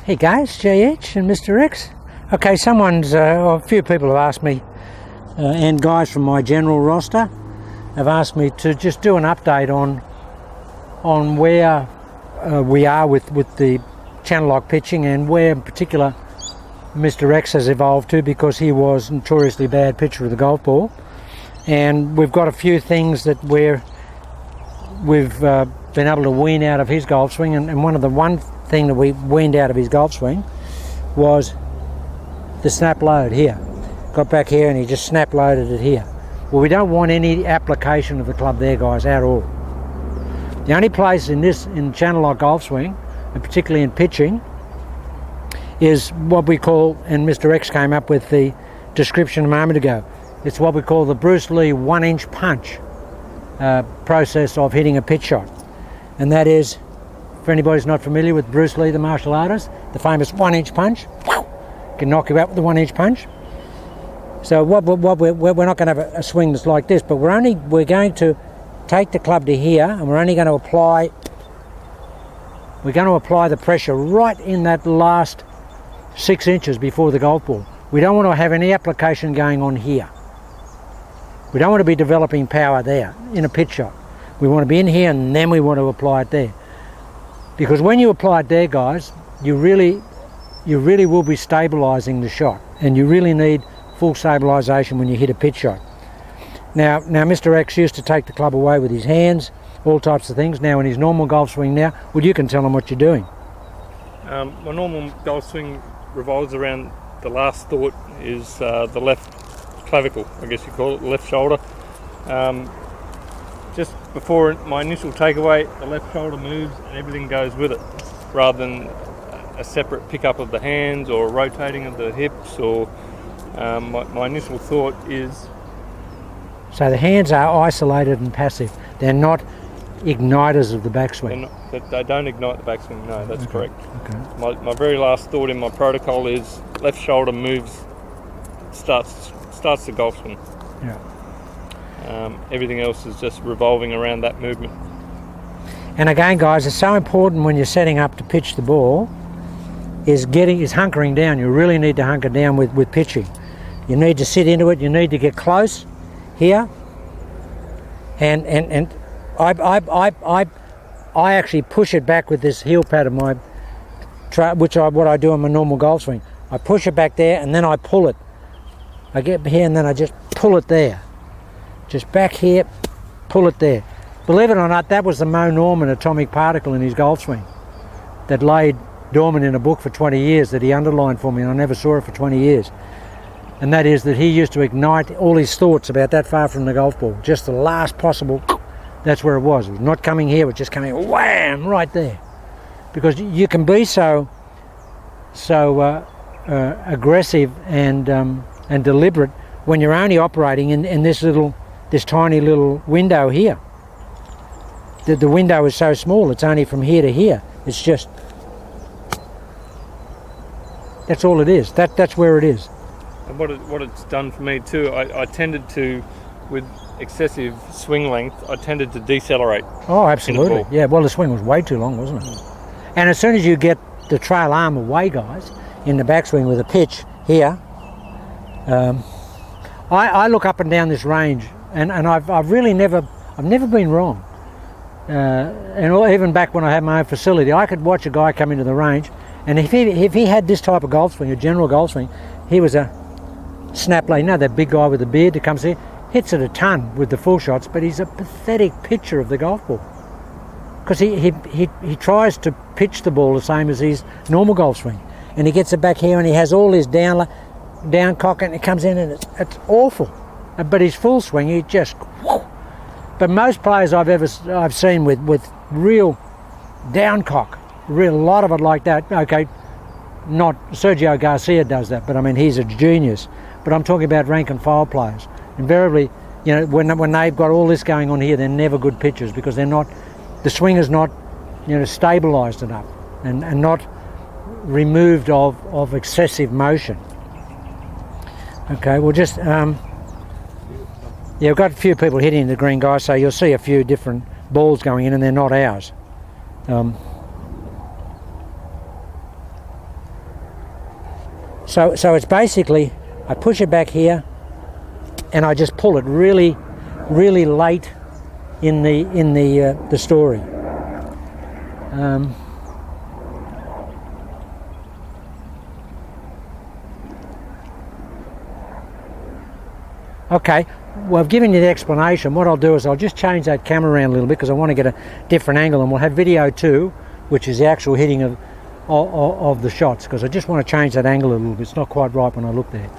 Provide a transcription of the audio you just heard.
Hey guys, JH and Mr. X. Okay, a few people have asked me, and guys from my general roster have asked me to just do an update on where we are with the channel lock pitching, and where in particular Mr. X has evolved to, because he was a notoriously bad pitcher of the golf ball. And we've got a few things that we've been able to wean out of his golf swing, and one thing that we weaned out of his golf swing was the snap load here. Got back here and he just snap loaded it here. Well, we don't want any application of the club there, guys, at all. The only place in channel lock golf swing, and particularly in pitching, is what we call, and Mr. X came up with the description a moment ago, it's what we call the Bruce Lee 1-inch punch process of hitting a pitch shot. And that is, for anybody who's not familiar with Bruce Lee, the martial artist, the famous 1-inch punch, can knock you out with the 1-inch punch. So we're not going to have a swing that's like this, but we're going to take the club to here, and we're only going to apply the pressure right in that last 6 inches before the golf ball. We don't want to have any application going on here. We don't want to be developing power there in a pitch shot. We want to be in here, and then we want to apply it there. Because when you apply it there, guys, you really will be stabilising the shot, and you really need full stabilisation when you hit a pitch shot. Now Mr. X used to take the club away with his hands, all types of things. Now in his normal golf swing now, well, you can tell him what you're doing. My normal golf swing revolves around, the last thought is the left clavicle, I guess you call it, the left shoulder. Just before my initial takeaway, the left shoulder moves and everything goes with it, rather than a separate pickup of the hands or rotating of the hips, or my initial thought is... So the hands are isolated and passive. They're not igniters of the backswing. They don't ignite the backswing, no, that's correct. Okay. My very last thought in my protocol is left shoulder moves, starts the golf swing. Yeah. Everything else is just revolving around that movement. And again, guys, it's so important when you're setting up to pitch the ball is hunkering down. You really need to hunker down with pitching. You need to sit into it. You need to get close here. And I actually push it back with this heel pad of my, what I do on my normal golf swing. I push it back there, and then I pull it. I get here and then I just pull it there. Just back here, pull it there. Believe it or not, that was the Mo Norman atomic particle in his golf swing that laid dormant in a book for 20 years that he underlined for me, and I never saw it for 20 years. And that is that he used to ignite all his thoughts about that far from the golf ball. Just the last possible, that's where it was. It was not coming here, it was just coming wham, right there. Because you can be so aggressive and deliberate when you're only operating in this tiny little window here. The window is so small, it's only from here to here. It's just, that's all it is. That's where it is. And what it's done for me too, I tended to, with excessive swing length, I tended to decelerate. Oh, absolutely. Yeah, well, the swing was way too long, wasn't it? And as soon as you get the trail arm away, guys, in the backswing with a pitch here, I look up and down this range, and I've never been wrong. And even back when I had my own facility, I could watch a guy come into the range, and if he had this type of golf swing, a general golf swing, he was a snap lane. You know, that big guy with the beard that comes here, hits it a ton with the full shots, but he's a pathetic pitcher of the golf ball. Because he tries to pitch the ball the same as his normal golf swing. And he gets it back here and he has all his down cock, and it comes in and it's awful. But his full swing, he just, whoo. But most players I've seen with real down cock, a lot of it like that. Okay, not Sergio Garcia does that, but I mean, he's a genius. But I'm talking about rank and file players. Invariably, you know, when they've got all this going on here, they're never good pitchers, because the swing is not, you know, stabilised enough and not removed of excessive motion. Okay, we'll just we've got a few people hitting the green, guys, so you'll see a few different balls going in, and they're not ours. So it's basically, I push it back here, and I just pull it really, really late in the story. Okay, well, I've given you the explanation. What I'll do is I'll just change that camera around a little bit because I want to get a different angle, and we'll have video 2, which is the actual hitting of the shots, because I just want to change that angle a little bit. It's not quite right when I look there.